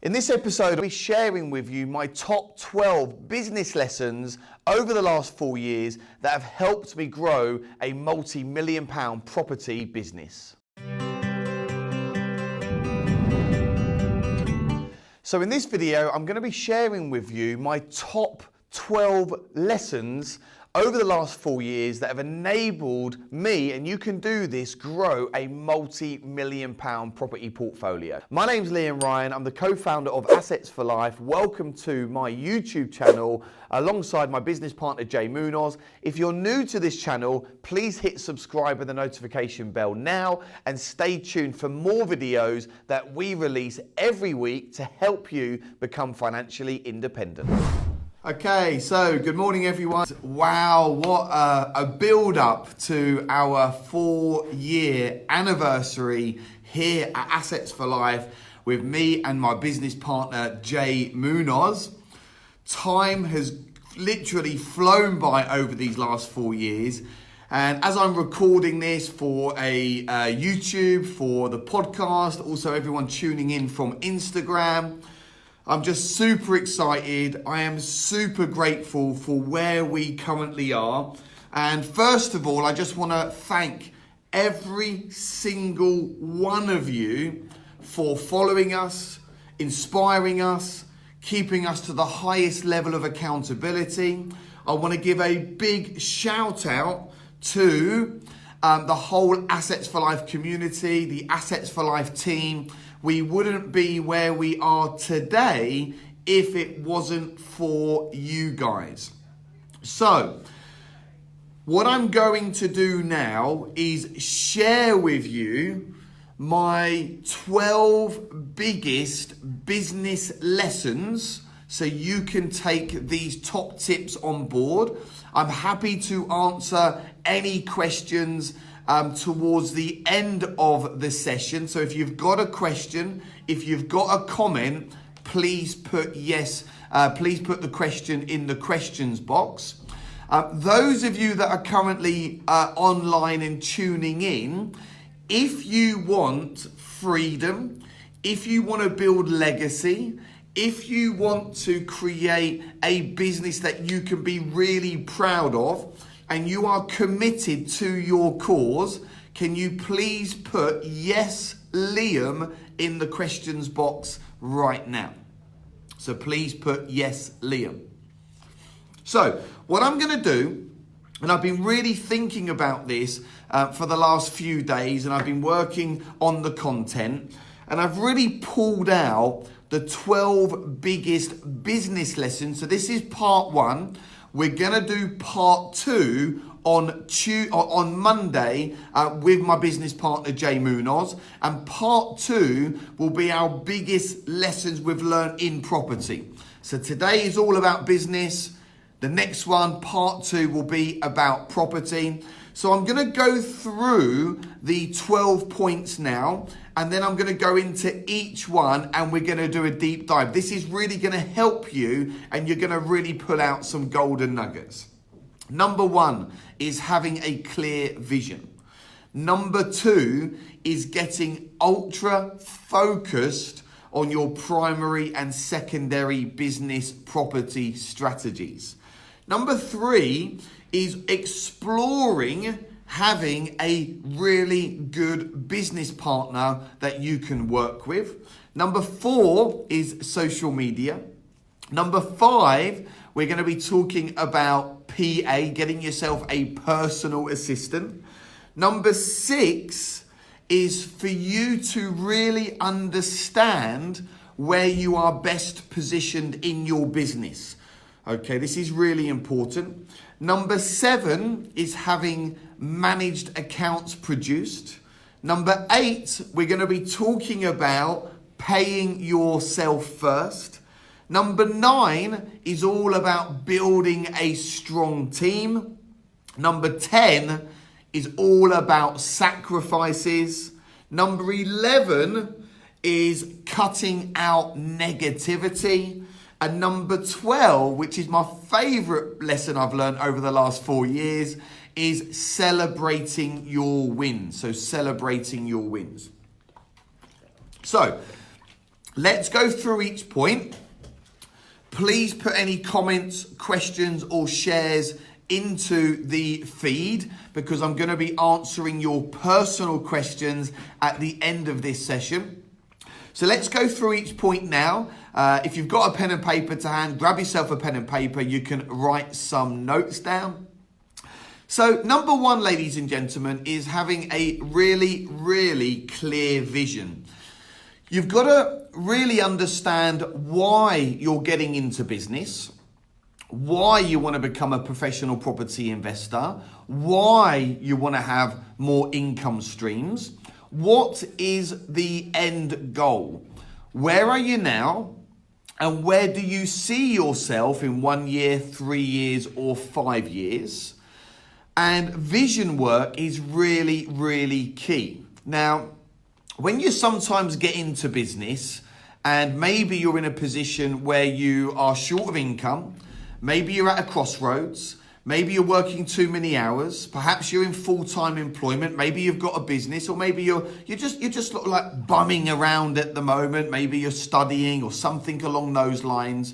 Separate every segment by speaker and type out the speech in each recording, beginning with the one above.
Speaker 1: In this episode, I'll be sharing with you my top 12 business lessons over the last 4 years that have helped me grow a multi-million pound property business. So in this video, I'm going to be sharing with you my top 12 lessons over the last 4 years that have enabled me, and you can do this, grow a multi-million pound property portfolio. My name's Liam Ryan. I'm the co-founder of Assets for Life. Welcome to my YouTube channel alongside my business partner, Jay Munoz. If you're new to this channel, please hit subscribe with the notification bell now and stay tuned for more videos that we release every week to help you become financially independent. Okay, so good morning everyone. Wow, what a build up to our 4-year anniversary here at Assets for Life with me and my business partner, Jay Munoz. Time has literally flown by over these last 4 years. And as I'm recording this for a YouTube, for the podcast, also everyone tuning in from Instagram, I'm just super excited. I am super grateful for where we currently are. And first of all, I just want to thank every single one of you for following us, inspiring us, keeping us to the highest level of accountability. I want to give a big shout out to the whole Assets for Life community, the Assets for Life team. We wouldn't be where we are today if it wasn't for you guys. So, what I'm going to do now is share with you my 12 biggest business lessons so you can take these top tips on board. I'm happy to answer any questions towards the end of the session. So if you've got a question, if you've got a comment, please put yes, please put the question in the questions box. Those of you that are currently online and tuning in, if you want freedom, if you want to build legacy, if you want to create a business that you can be really proud of, and you are committed to your cause, can you please put yes, Liam, in the questions box right now? So please put yes, Liam. So what I'm going to do, and I've been really thinking about this for the last few days, and I've been working on the content, and I've really pulled out the 12 biggest business lessons. So this is part 1. We're going to do part 2 on Monday with my business partner, Jay Munoz. And part 2 will be our biggest lessons we've learned in property. So today is all about business. The next one, part 2, will be about property. So I'm going to go through the 12 points now, and then I'm going to go into each one and we're going to do a deep dive. This is really going to help you, and you're going to really pull out some golden nuggets. Number 1 is having a clear vision. Number 2 is getting ultra focused on your primary and secondary business property strategies. Number 3 is exploring having a really good business partner that you can work with. Number 4 is social media. Number 5, we're going to be talking about PA, getting yourself a personal assistant. Number 6 is for you to really understand where you are best positioned in your business. Okay, this is really important. Number 7 is having managed accounts produced. Number 8, we're going to be talking about paying yourself first. Number 9 is all about building a strong team. Number 10 is all about sacrifices. Number 11 is cutting out negativity. And number 12, which is my favorite lesson I've learned over the last 4 years, is celebrating your wins. So celebrating your wins. So let's go through each point. Please put any comments, questions, or shares into the feed because I'm going to be answering your personal questions at the end of this session. So let's go through each point now. If you've got a pen and paper to hand, grab yourself a pen and paper. You can write some notes down. So number one, ladies and gentlemen, is having a really, really clear vision. You've got to really understand why you're getting into business, why you want to become a professional property investor, why you want to have more income streams. What is the end goal? Where are you now? And where do you see yourself in 1 year, 3 years, or 5 years? And vision work is really, really key. Now, when you sometimes get into business and maybe you're in a position where you are short of income, maybe you're at a crossroads, maybe you're working too many hours, perhaps you're in full-time employment, maybe you've got a business, or maybe you're just like bumming around at the moment, maybe you're studying or something along those lines.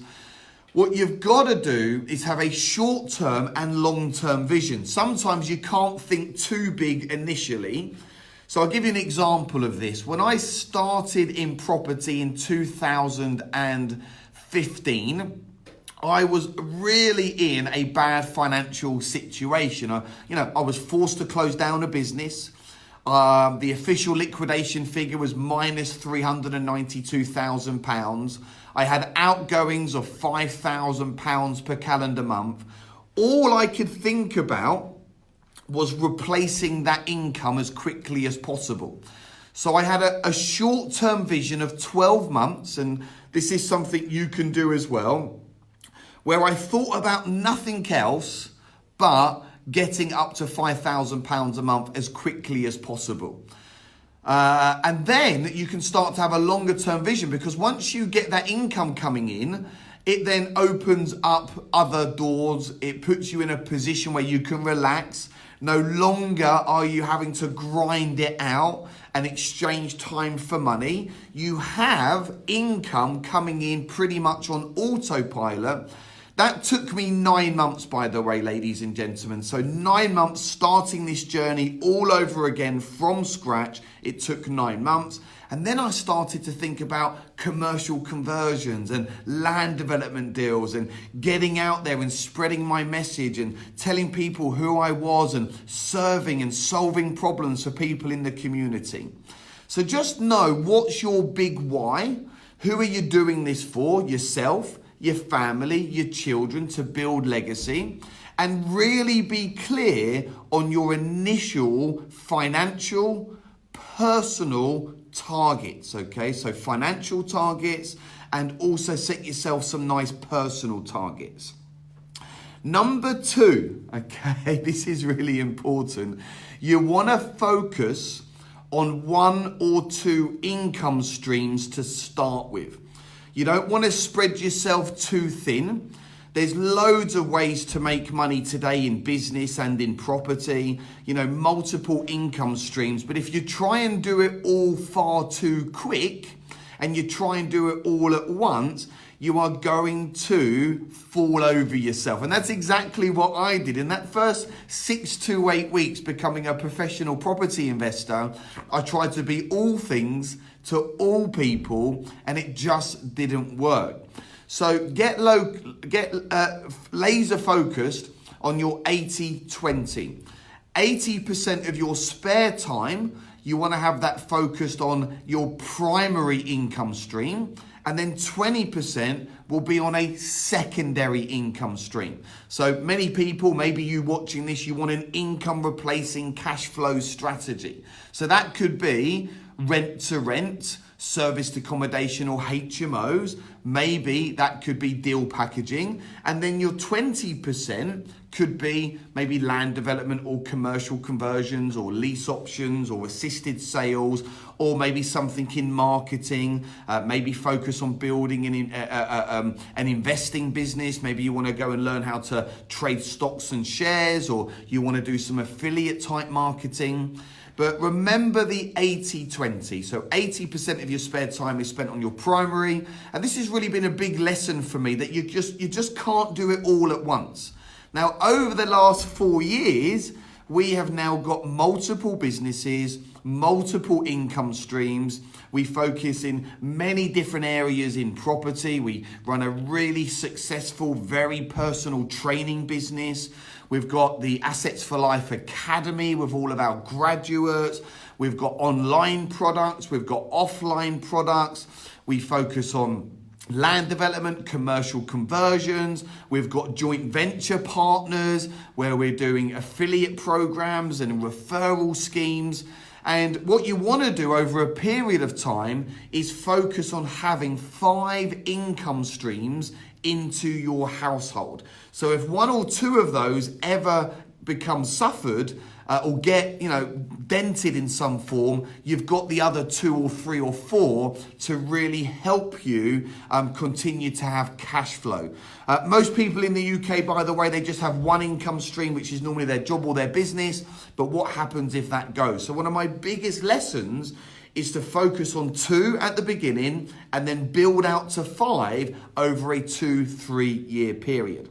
Speaker 1: What you've got to do is have a short-term and long-term vision. Sometimes you can't think too big initially. So I'll give you an example of this. When I started in property in 2015, I was really in a bad financial situation. I was forced to close down a business. The official liquidation figure was minus £392,000. I had outgoings of £5,000 per calendar month. All I could think about was replacing that income as quickly as possible. So I had a short-term vision of 12 months, and this is something you can do as well, where I thought about nothing else but getting up to £5,000 a month as quickly as possible. And then you can start to have a longer term vision, because once you get that income coming in, it then opens up other doors. It puts you in a position where you can relax. No longer are you having to grind it out and exchange time for money. You have income coming in pretty much on autopilot. That took me 9 months, by the way, ladies and gentlemen. So 9 months starting this journey all over again from scratch. It took 9 months. And then I started to think about commercial conversions and land development deals and getting out there and spreading my message and telling people who I was and serving and solving problems for people in the community. So just know, what's your big why? Who are you doing this for? Yourself, your family, your children, to build legacy, and really be clear on your initial financial, personal targets, okay? So financial targets, and also set yourself some nice personal targets. Number 2, okay, this is really important. You want to focus on 1 or 2 income streams to start with. You don't want to spread yourself too thin. There's loads of ways to make money today in business and in property, multiple income streams. But if you try and do it all far too quick and you try and do it all at once, you are going to fall over yourself. And that's exactly what I did. In that first 6 to 8 weeks becoming a professional property investor, I tried to be all things to all people, and it just didn't work. So get laser focused on your 80-20. 80% of your spare time, you want to have that focused on your primary income stream, and then 20% will be on a secondary income stream. So many people, maybe you watching this, you want an income replacing cash flow strategy. So that could be rent to rent, serviced accommodation, or HMOs. Maybe that could be deal packaging. And then your 20% could be maybe land development or commercial conversions or lease options or assisted sales, or maybe something in marketing, maybe focus on building an investing business. Maybe you want to go and learn how to trade stocks and shares, or you want to do some affiliate type marketing. But remember the 80-20. So 80% of your spare time is spent on your primary. And this has really been a big lesson for me, that you just can't do it all at once. Now, over the last 4 years, we have now got multiple businesses, multiple income streams. We focus in many different areas in property. We run a really successful, very personal training business. We've got the Assets for Life Academy with all of our graduates. We've got online products. We've got offline products. We focus on land development, commercial conversions. We've got joint venture partners where we're doing affiliate programs and referral schemes. And what you want to do over a period of time is focus on having 5 income streams into your household. So if 1 or 2 of those ever become suffered or get, dented in some form, you've got the other 2 or 3 or 4 to really help you continue to have cash flow. Most people in the UK, by the way, they just have 1 income stream, which is normally their job or their business. But what happens if that goes? So one of my biggest lessons is to focus on 2 at the beginning and then build out to 5 over a 2-3 year period.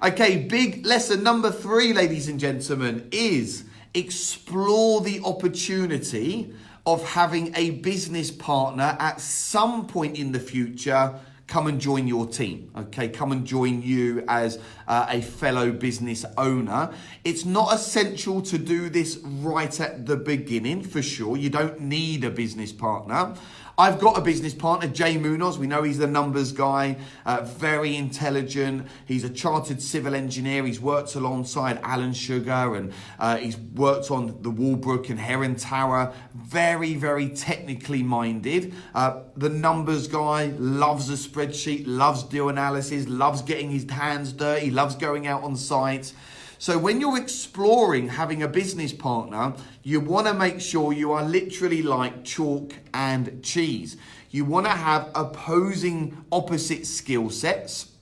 Speaker 1: Okay, big lesson number 3, ladies and gentlemen, is explore the opportunity of having a business partner at some point in the future come and join your team, okay? Come and join you as a fellow business owner. It's not essential to do this right at the beginning, for sure. You don't need a business partner. I've got a business partner, Jay Munoz. We know he's the numbers guy, very intelligent. He's a chartered civil engineer. He's worked alongside Alan Sugar and he's worked on the Walbrook and Heron Tower. Very, very technically minded. The numbers guy, loves a spreadsheet, loves deal analysis, loves getting his hands dirty, loves going out on site. So when you're exploring having a business partner, you want to make sure you are literally like chalk and cheese. You want to have opposing opposite skill sets.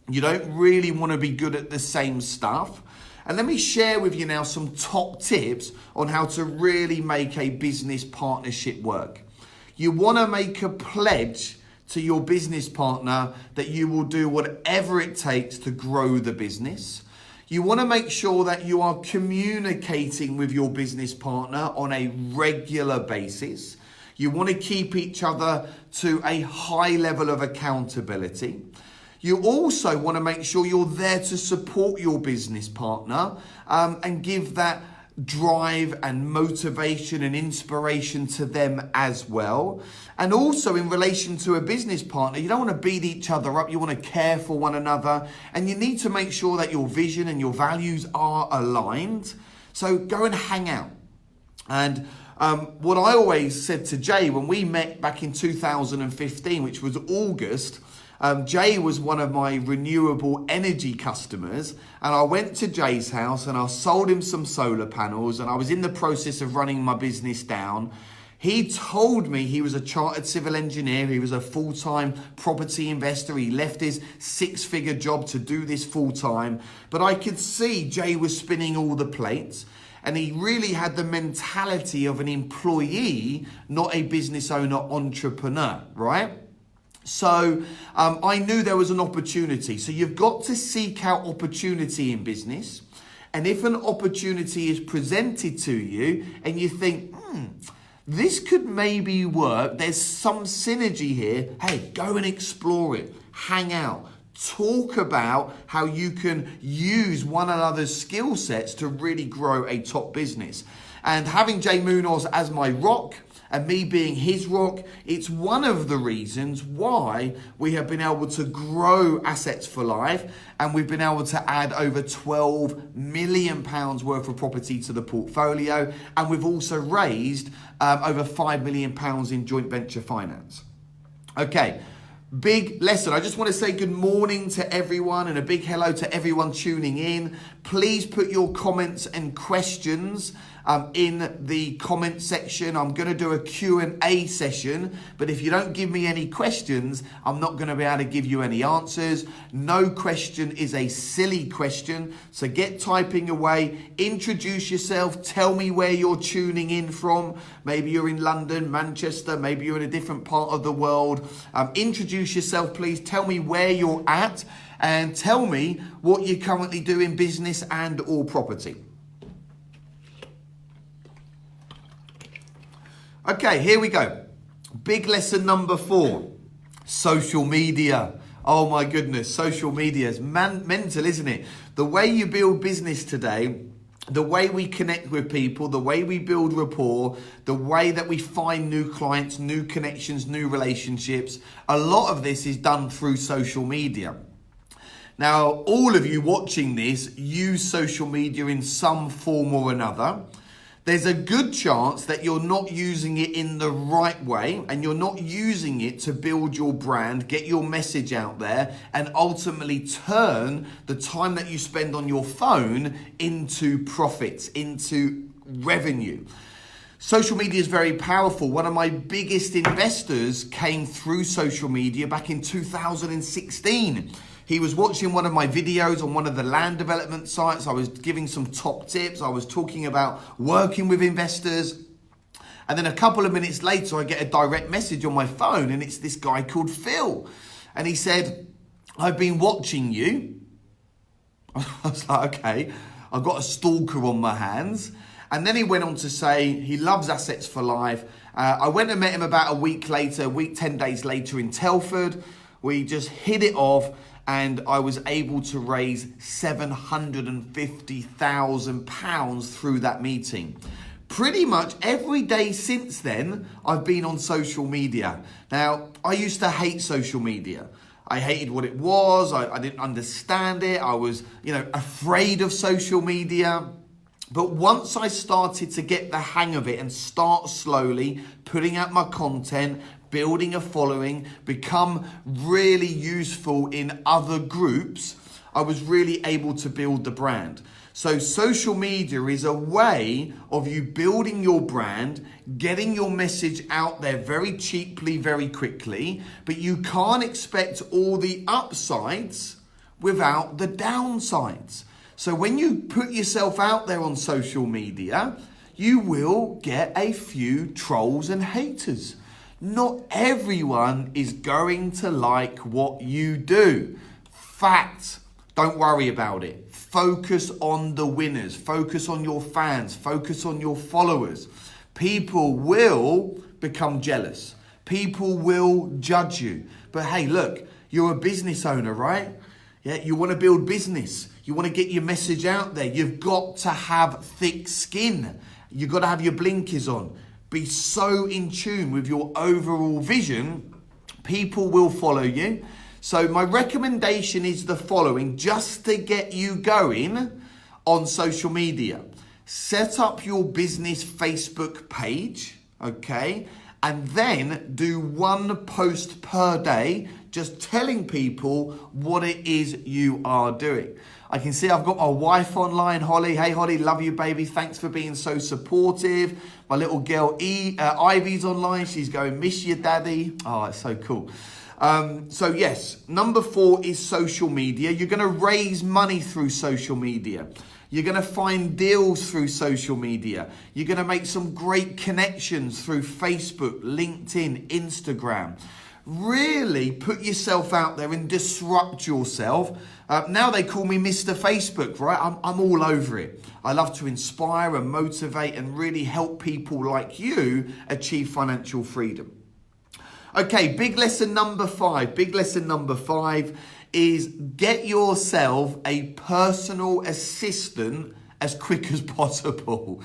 Speaker 1: You don't really want to be good at the same stuff. And let me share with you now some top tips on how to really make a business partnership work. You want to make a pledge to your business partner that you will do whatever it takes to grow the business. You want to make sure that you are communicating with your business partner on a regular basis. You want to keep each other to a high level of accountability. You also want to make sure you're there to support your business partner and give that drive and motivation and inspiration to them as well. And also in relation to a business partner, you don't want to beat each other up. You want to care for one another, and you need to make sure that your vision and your values are aligned. So go and hang out. And what I always said to Jay when we met back in 2015, which was August, Jay was one of my renewable energy customers, and I went to Jay's house and I sold him some solar panels, and I was in the process of running my business down. He told me he was a chartered civil engineer. He was a full-time property investor. He left his 6-figure job to do this full-time. But I could see Jay was spinning all the plates, and he really had the mentality of an employee, not a business owner entrepreneur, right? So I knew there was an opportunity. So you've got to seek out opportunity in business. And if an opportunity is presented to you and you think, this could maybe work, there's some synergy here, hey, go and explore it, hang out, talk about how you can use one another's skill sets to really grow a top business. And having Jay Munoz as my rock, and me being his rock, it's one of the reasons why we have been able to grow Assets for Life, and we've been able to add over £12 million worth of property to the portfolio, and we've also raised over £5 million in joint venture finance. Okay, big lesson. I just want to say good morning to everyone and a big hello to everyone tuning in. Please put your comments and questions in the comment section. I'm going to do a Q&A session, but if you don't give me any questions, I'm not going to be able to give you any answers. No question is a silly question, so get typing away. Introduce yourself. Tell me where you're tuning in from. Maybe you're in London, Manchester, maybe you're in a different part of the world. Introduce yourself, please. Tell me where you're at and tell me what you currently do in business and or property. Okay, here we go. Big lesson number 4, social media. Oh my goodness, social media is mental, isn't it? The way you build business today, the way we connect with people, the way we build rapport, the way that we find new clients, new connections, new relationships, a lot of this is done through social media. Now, all of you watching this use social media in some form or another. There's a good chance that you're not using it in the right way and you're not using it to build your brand, get your message out there, and ultimately turn the time that you spend on your phone into profits, into revenue. Social media is very powerful. One of my biggest investors came through social media back in 2016. He was watching one of my videos on one of the land development sites. I was giving some top tips. I was talking about working with investors. And then a couple of minutes later, I get a direct message on my phone, and it's this guy called Phil. And he said, "I've been watching you." I was like, okay, I've got a stalker on my hands. And then he went on to say he loves Assets for Life. I went and met him about a week later, 10 days later in Telford. We just hit it off. And I was able to raise £750,000 through that meeting. Pretty much every day since then, I've been on social media. Now, I used to hate social media. I hated what it was. I didn't understand it. I was, afraid of social media. But once I started to get the hang of it and start slowly putting out my content, building a following, become really useful in other groups, I was really able to build the brand. So social media is a way of you building your brand, getting your message out there very cheaply, very quickly, but you can't expect all the upsides without the downsides. So when you put yourself out there on social media, you will get a few trolls and haters. Not everyone is going to like what you do. Fact. Don't worry about it. Focus on the winners. Focus on your fans. Focus on your followers. People will become jealous. People will judge you. But hey, look, you're a business owner, right? Yeah, you want to build business. You want to get your message out there. You've got to have thick skin. You've got to have your blinkers on. Be so in tune with your overall vision. People will follow you. So my recommendation is the following, just to get you going on social media. Set up your business Facebook page, okay? And then do one post per day, just telling people what it is you are doing. I can see I've got my wife online, Holly. Hey, Holly, love you, baby. Thanks for being so supportive. My little girl, Ivy's online. She's going, miss you, daddy. Oh, it's so cool. So yes, number 4 is social media. You're going to raise money through social media. You're going to find deals through social media. You're going to make some great connections through Facebook, LinkedIn, Instagram. Really put yourself out there and disrupt yourself. Now they call me Mr. Facebook, right? I'm all over it. I love to inspire and motivate and really help people like you achieve financial freedom. Okay, big lesson number 5. Big lesson number 5 is get yourself a personal assistant as quick as possible.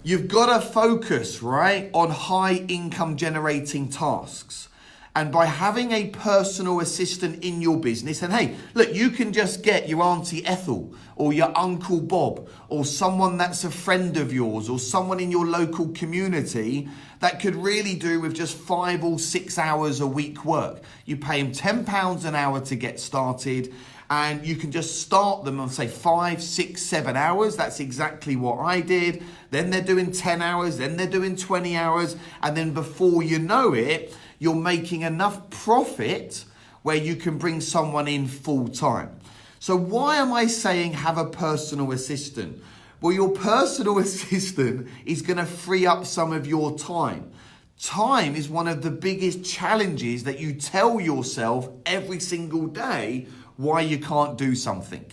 Speaker 1: You've got to focus, right, on high income generating tasks. And by having a personal assistant in your business, and hey, look, you can just get your Auntie Ethel or your Uncle Bob or someone that's a friend of yours or someone in your local community that could really do with just 5 or 6 hours a week work. You pay them £10 an hour to get started, and you can just start them on, say, 5, 6, 7 hours. That's exactly what I did. Then they're doing 10 hours, then they're doing 20 hours, and then before you know it, you're making enough profit where you can bring someone in full time. So why am I saying have a personal assistant? Well, your personal assistant is going to free up some of your time. Time is one of the biggest challenges that you tell yourself every single day why you can't do something.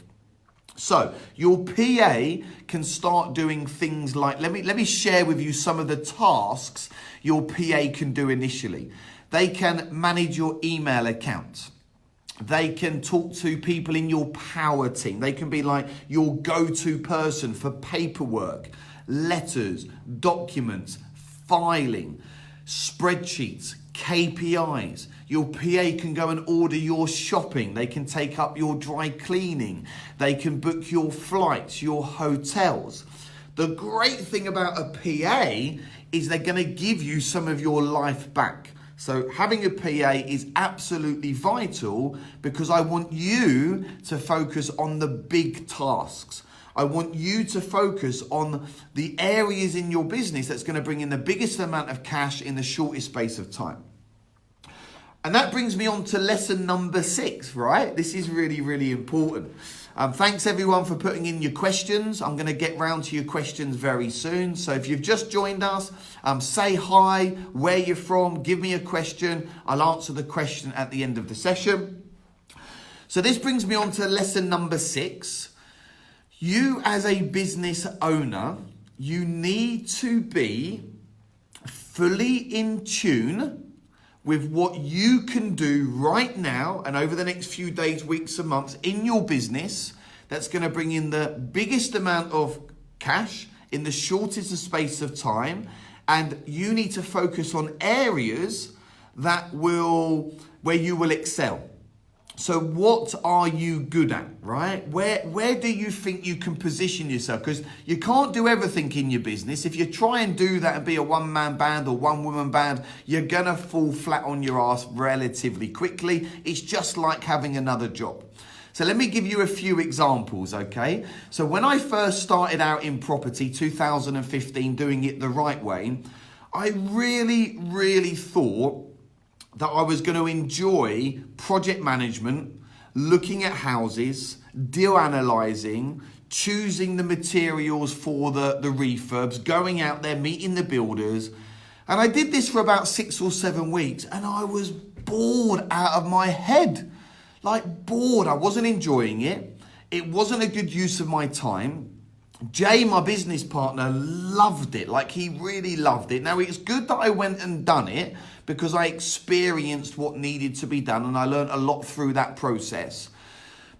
Speaker 1: So your PA can start doing things like, let me share with you some of the tasks your PA can do initially. They can manage your email account. They can talk to people in your power team. They can be like your go-to person for paperwork, letters, documents, filing, spreadsheets, KPIs. Your PA can go and order your shopping. They can take up your dry cleaning. They can book your flights, your hotels. The great thing about a PA is they're going to give you some of your life back. So having a PA is absolutely vital because I want you to focus on the big tasks. I want you to focus on the areas in your business that's going to bring in the biggest amount of cash in the shortest space of time. And that brings me on to lesson number 6, right? This is really, really important. Thanks everyone for putting in your questions. I'm going to get round to your questions very soon. So if you've just joined us, say hi, where you're from, give me a question. I'll answer the question at the end of the session. So this brings me on to lesson number 6. You as a business owner, you need to be fully in tune with what you can do right now and over the next few days, weeks and months in your business that's going to bring in the biggest amount of cash in the shortest space of time. And you need to focus on areas where you will excel. So what are you good at, right? Where do you think you can position yourself? Because you can't do everything in your business. If you try and do that and be a one-man band or one-woman band, you're going to fall flat on your ass relatively quickly. It's just like having another job. So let me give you a few examples, okay? So when I first started out in property, 2015, doing it the right way, I really, really thought that I was going to enjoy project management, looking at houses, deal analysing, choosing the materials for the refurbs, going out there, meeting the builders. And I did this for about 6 or 7 weeks and I was bored out of my head. Like bored, I wasn't enjoying it. It wasn't a good use of my time. Jay, my business partner, loved it. Like he really loved it. Now it's good that I went and done it because I experienced what needed to be done and I learned a lot through that process.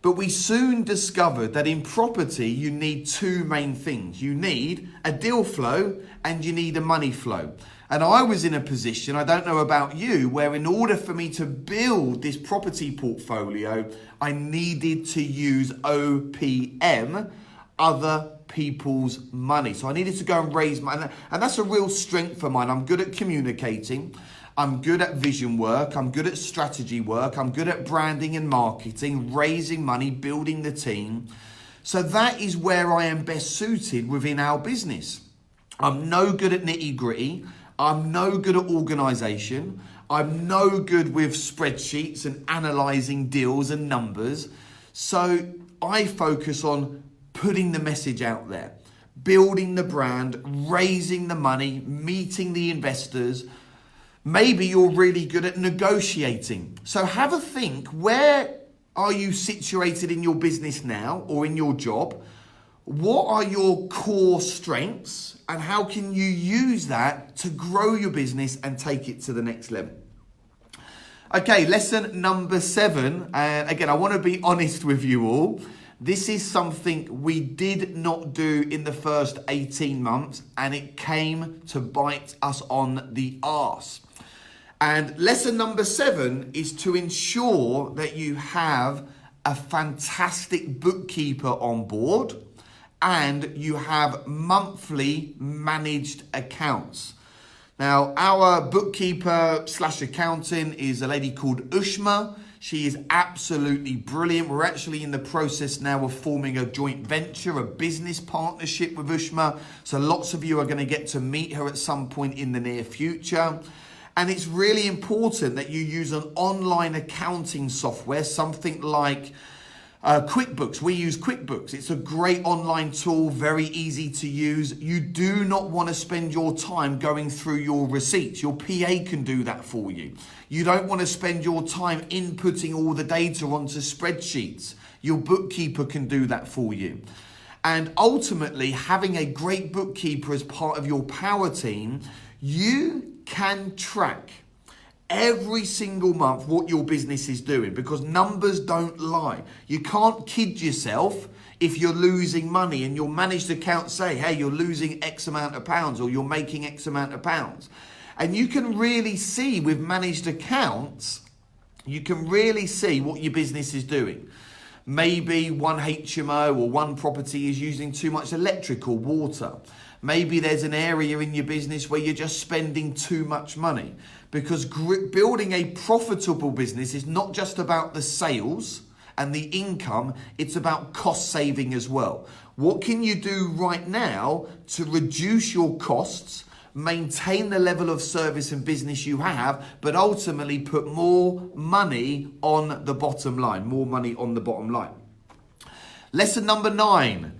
Speaker 1: But we soon discovered that in property, you need 2 main things. You need a deal flow and you need a money flow. And I was in a position, I don't know about you, where in order for me to build this property portfolio, I needed to use OPM, other people's money. So I needed to go and raise money. And that's a real strength for mine. I'm good at communicating. I'm good at vision work. I'm good at strategy work. I'm good at branding and marketing, raising money, building the team. So that is where I am best suited within our business. I'm no good at nitty gritty. I'm no good at organization. I'm no good with spreadsheets and analyzing deals and numbers. So I focus on putting the message out there, building the brand, raising the money, meeting the investors. Maybe you're really good at negotiating. So have a think, where are you situated in your business now or in your job? What are your core strengths and how can you use that to grow your business and take it to the next level? Okay, lesson number 7. And again, I want to be honest with you all. This is something we did not do in the first 18 months and it came to bite us on the arse. And lesson number 7 is to ensure that you have a fantastic bookkeeper on board and you have monthly managed accounts. Now, our bookkeeper / accountant is a lady called Ushma. She is absolutely brilliant. We're actually in the process now of forming a joint venture, a business partnership with Ushma. So lots of you are going to get to meet her at some point in the near future. And it's really important that you use an online accounting software, something like QuickBooks. We use QuickBooks. It's a great online tool, very easy to use. You do not want to spend your time going through your receipts. Your PA can do that for you. You don't want to spend your time inputting all the data onto spreadsheets. Your bookkeeper can do that for you. And ultimately, having a great bookkeeper as part of your power team, you can track every single month what your business is doing, because numbers don't lie. You can't kid yourself if you're losing money and your managed account say, hey, you're losing X amount of pounds or you're making X amount of pounds. And you can really see with managed accounts, you can really see what your business is doing. Maybe one HMO or one property is using too much electric or water. Maybe there's an area in your business where you're just spending too much money. Because building a profitable business is not just about the sales and the income, it's about cost saving as well. What can you do right now to reduce your costs, maintain the level of service and business you have, but ultimately put more money on the bottom line, more money on the bottom line. Lesson number 9.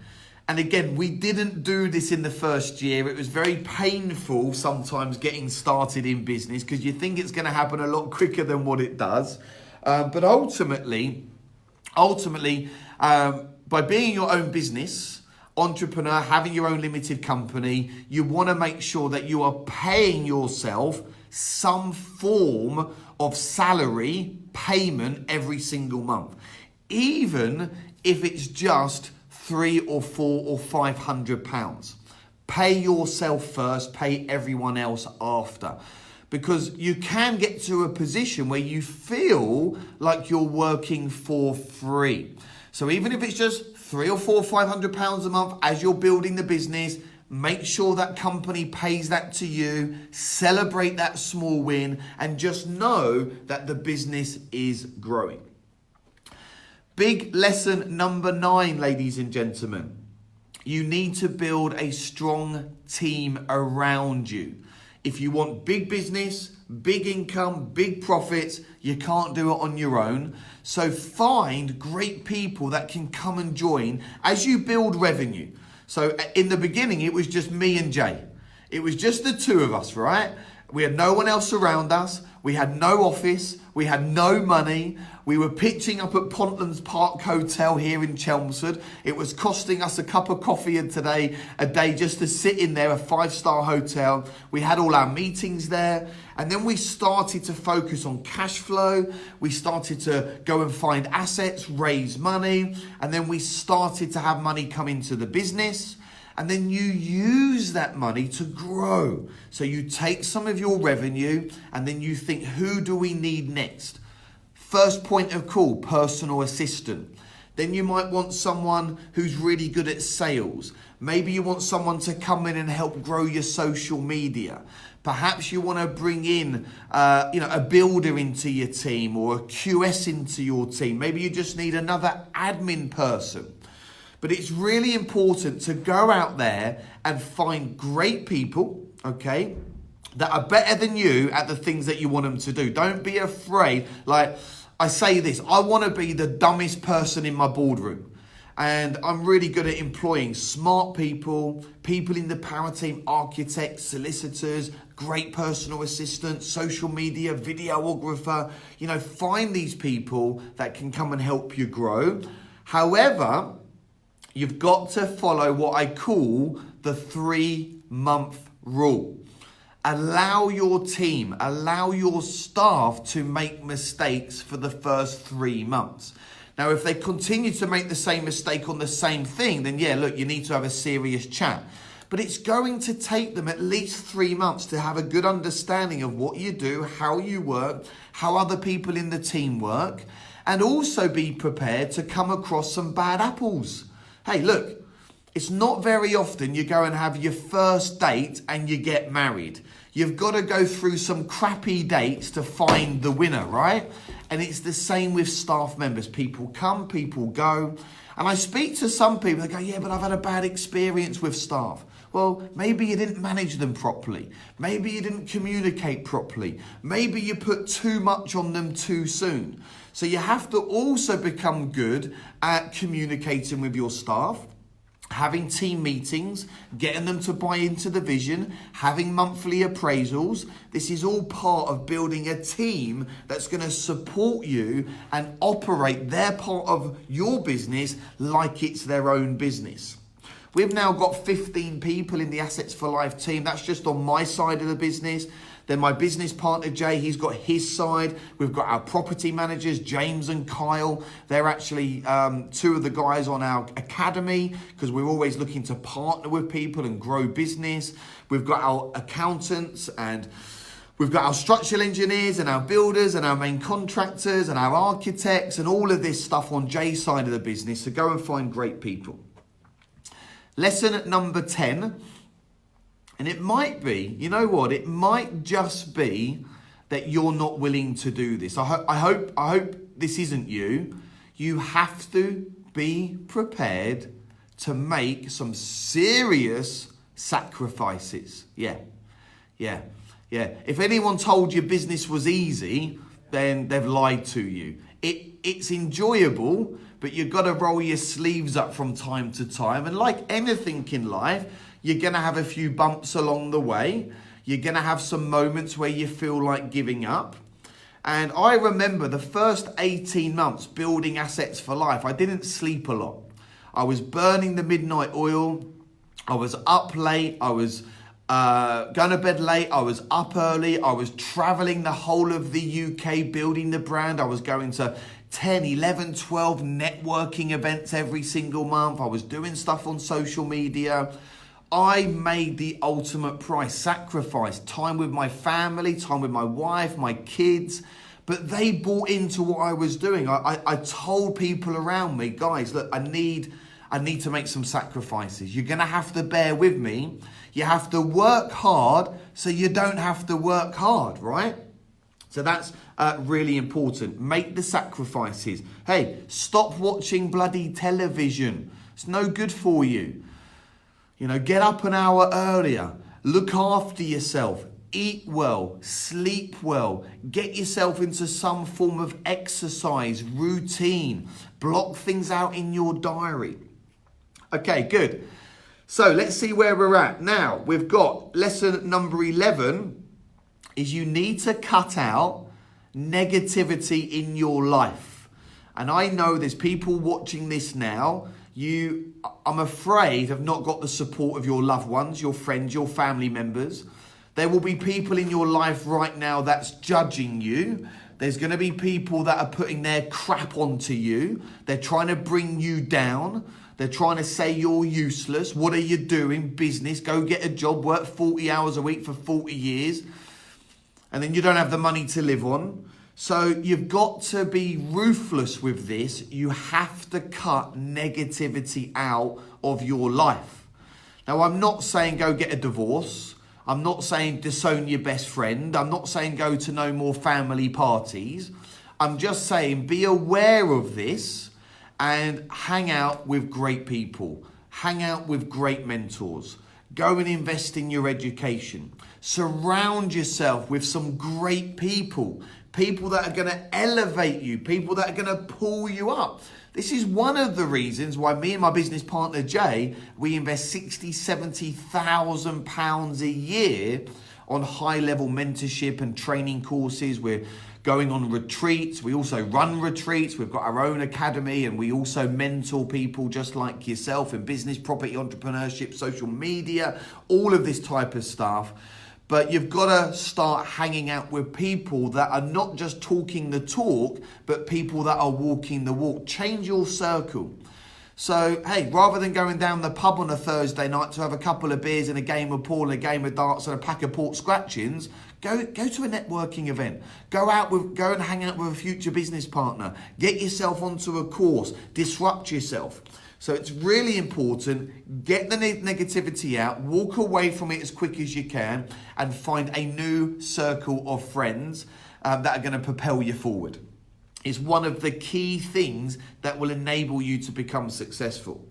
Speaker 1: And again, we didn't do this in the first year. It was very painful sometimes getting started in business because you think it's going to happen a lot quicker than what it does. But ultimately, by being your own business, entrepreneur, having your own limited company, you want to make sure that you are paying yourself some form of salary payment every single month, even if it's just £300 or £400 or £500. Pay yourself first, pay everyone else after. Because you can get to a position where you feel like you're working for free. So even if it's just £300 or £400, £500 a month as you're building the business, make sure that company pays that to you, celebrate that small win, and just know that the business is growing. Big lesson number 9, ladies and gentlemen. You need to build a strong team around you. If you want big business, big income, big profits, you can't do it on your own. So find great people that can come and join as you build revenue. So in the beginning, it was just me and Jay. It was just the two of us, right? We had no one else around us. We had no office. We had no money. We were pitching up at Pontlands Park Hotel here in Chelmsford. It was costing us a cup of coffee a day just to sit in there, a 5-star hotel. We had all our meetings there. And then we started to focus on cash flow. We started to go and find assets, raise money. And then we started to have money come into the business. And then you use that money to grow. So you take some of your revenue and then you think, who do we need next? First point of call, personal assistant. Then you might want someone who's really good at sales. Maybe you want someone to come in and help grow your social media. Perhaps you want to bring in a builder into your team or a QS into your team. Maybe you just need another admin person. But it's really important to go out there and find great people, okay, that are better than you at the things that you want them to do. Don't be afraid. Like I say this, I want to be the dumbest person in my boardroom. And I'm really good at employing smart people, people in the power team, architects, solicitors, great personal assistants, social media, videographer. Find these people that can come and help you grow. However, you've got to follow what I call the 3-month rule. Allow your team, allow your staff to make mistakes for the first 3 months. Now, if they continue to make the same mistake on the same thing, then yeah, look, you need to have a serious chat. But it's going to take them at least 3 months to have a good understanding of what you do, how you work, how other people in the team work, and also be prepared to come across some bad apples. Hey, look, It's not very often you go and have your first date and you get married. You've got to go through some crappy dates to find the winner, right? And it's the same with staff members. People come, people go. And I speak to some people, they go, yeah, but I've had a bad experience with staff. Well, maybe you didn't manage them properly. Maybe you didn't communicate properly. Maybe you put too much on them too soon. So you have to also become good at communicating with your staff, having team meetings, getting them to buy into the vision, having monthly appraisals. This is all part of building a team that's going to support you and operate their part of your business like it's their own business. We've now got 15 people in the Assets for Life team. That's just on my side of the business. Then my business partner, Jay, he's got his side. We've got our property managers, James and Kyle. They're actually two of the guys on our academy because we're always looking to partner with people and grow business. We've got our accountants and we've got our structural engineers and our builders and our main contractors and our architects and all of this stuff on Jay's side of the business. So go and find great people. Lesson number 10. And it might be, you know what? It might just be that you're not willing to do this. I hope this isn't you. You have to be prepared to make some serious sacrifices. Yeah. If anyone told you business was easy, then they've lied to you. It's enjoyable, but you've got to roll your sleeves up from time to time. And like anything in life, you're going to have a few bumps along the way. You're going to have some moments where you feel like giving up. And I remember the first 18 months building Assets for Life, I didn't sleep a lot. I was burning the midnight oil. I was up late. I was going to bed late. I was up early. I was traveling the whole of the UK building the brand. I was going to 10, 11, 12 networking events every single month. I was doing stuff on social media. I made the ultimate price sacrifice, time with my family, time with my wife, my kids, but they bought into what I was doing. I told people around me, guys, look, I need to make some sacrifices. You're going to have to bear with me. You have to work hard so you don't have to work hard, right? So that's really important. Make the sacrifices. Hey, stop watching bloody television. It's no good for you. You know, get up an hour earlier, look after yourself, eat well, sleep well, get yourself into some form of exercise routine, block things out in your diary. Okay, good. So let's see where we're at. Now, we've got lesson number 11 is you need to cut out negativity in your life. And I know there's people watching this now. I'm afraid, have not got the support of your loved ones, your friends, your family members. There will be people in your life right now that's judging you. There's going to be people that are putting their crap onto you. They're trying to bring you down. They're trying to say you're useless. What are you doing? Business. Go get a job, work 40 hours a week for 40 years. And then you don't have the money to live on. So you've got to be ruthless with this. You have to cut negativity out of your life. Now, I'm not saying go get a divorce. I'm not saying disown your best friend. I'm not saying go to no more family parties. I'm just saying be aware of this and hang out with great people. Hang out with great mentors. Go and invest in your education. Surround yourself with some great people. People that are going to elevate you. People that are going to pull you up. This is one of the reasons why me and my business partner, Jay, we invest £60,000-70,000 a year on high-level mentorship and training courses. We're going on retreats. We also run retreats. We've got our own academy, and we also mentor people just like yourself in business, property, entrepreneurship, social media, all of this type of stuff. But you've got to start hanging out with people that are not just talking the talk, but people that are walking the walk. Change your circle. So, hey, rather than going down the pub on a Thursday night to have a couple of beers and a game of pool, a game of darts and a pack of port scratchings, go to a networking event. Go and hang out with a future business partner. Get yourself onto a course. Disrupt yourself. So it's really important, get the negativity out, walk away from it as quick as you can, and find a new circle of friends that are going to propel you forward. It's one of the key things that will enable you to become successful.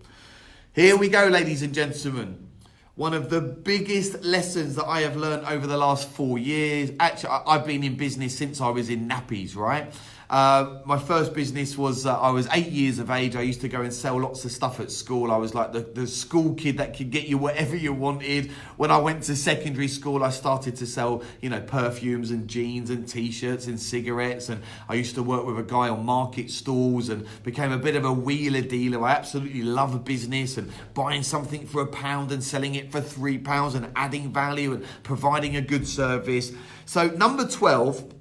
Speaker 1: Here we go, ladies and gentlemen. One of the biggest lessons that I have learned over the last 4 years. Actually, I've been in business since I was in nappies, right? My first business was, I was 8 years of age. I used to go and sell lots of stuff at school. I was like the school kid that could get you whatever you wanted. When I went to secondary school, I started to sell, perfumes and jeans and t-shirts and cigarettes. And I used to work with a guy on market stalls and became a bit of a wheeler dealer. I absolutely love business and buying something for £1 and selling it for £3 and adding value and providing a good service. So number 12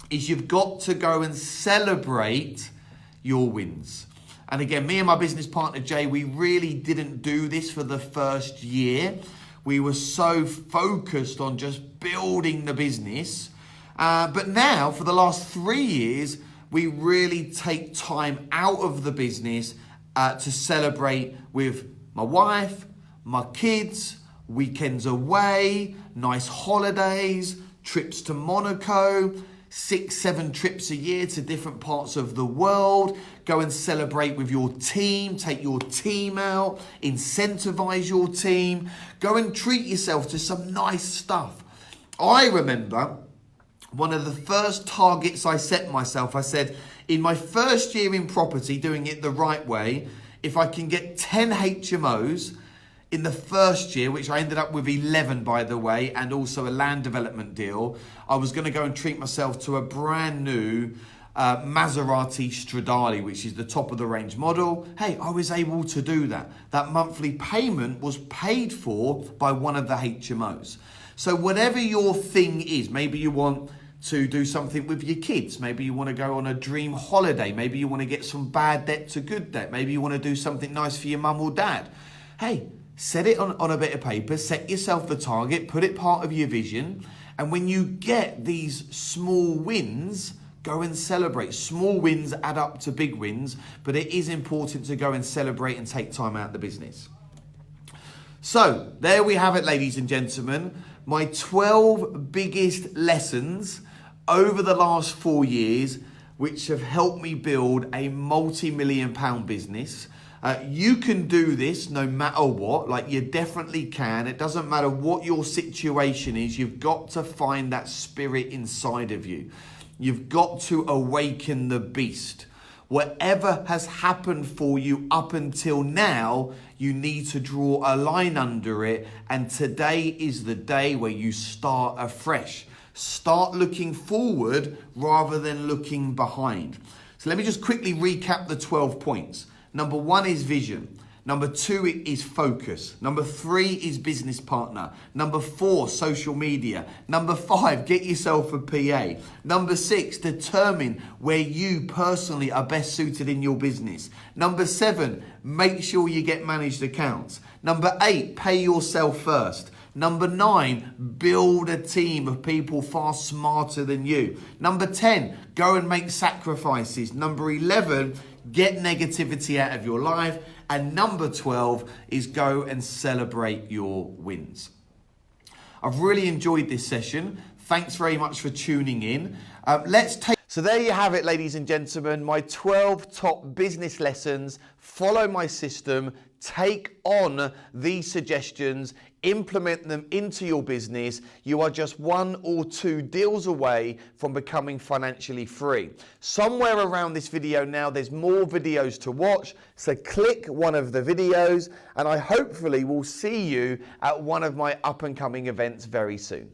Speaker 1: is you've got to go and celebrate your wins. And again, me and my business partner, Jay, we really didn't do this for the first year. We were so focused on just building the business. But now, for the last 3 years, we really take time out of the business to celebrate with my wife, my kids, weekends away, nice holidays, trips to Monaco, 6-7 trips a year to different parts of the world. Go and celebrate with your team, take your team out, incentivize your team, go and treat yourself to some nice stuff. I remember one of the first targets I set myself, I said, in my first year in property, doing it the right way, if I can get 10 HMOs in the first year, which I ended up with 11, by the way, and also a land development deal, I was going to go and treat myself to a brand new Maserati Stradale, which is the top of the range model. Hey, I was able to do that. That monthly payment was paid for by one of the HMOs. So whatever your thing is, maybe you want to do something with your kids. Maybe you want to go on a dream holiday. Maybe you want to get some bad debt to good debt. Maybe you want to do something nice for your mum or dad. Hey, set it on a bit of paper, set yourself the target, put it part of your vision. And when you get these small wins, go and celebrate. Small wins add up to big wins, but it is important to go and celebrate and take time out of the business. So there we have it, ladies and gentlemen. My 12 biggest lessons over the last 4 years, which have helped me build a multi-million-pound business. You can do this no matter what, like you definitely can. It doesn't matter what your situation is. You've got to find that spirit inside of you. You've got to awaken the beast. Whatever has happened for you up until now, you need to draw a line under it. And today is the day where you start afresh. Start looking forward rather than looking behind. So let me just quickly recap the 12 points. Number 1 is vision. Number 2 is focus. Number 3 is business partner. Number 4, social media. Number 5, get yourself a PA. Number 6, determine where you personally are best suited in your business. Number 7, make sure you get managed accounts. Number 8, pay yourself first. Number 9, build a team of people far smarter than you. Number 10, go and make sacrifices. Number 11, get negativity out of your life. And number 12 is go and celebrate your wins. I've really enjoyed this session. Thanks very much for tuning in. So there you have it, ladies and gentlemen, my 12 top business lessons. Follow my system, take on these suggestions, implement them into your business. You are just 1 or 2 deals away from becoming financially free. Somewhere around this video now, there's more videos to watch. So click one of the videos and I hopefully will see you at one of my up and coming events very soon.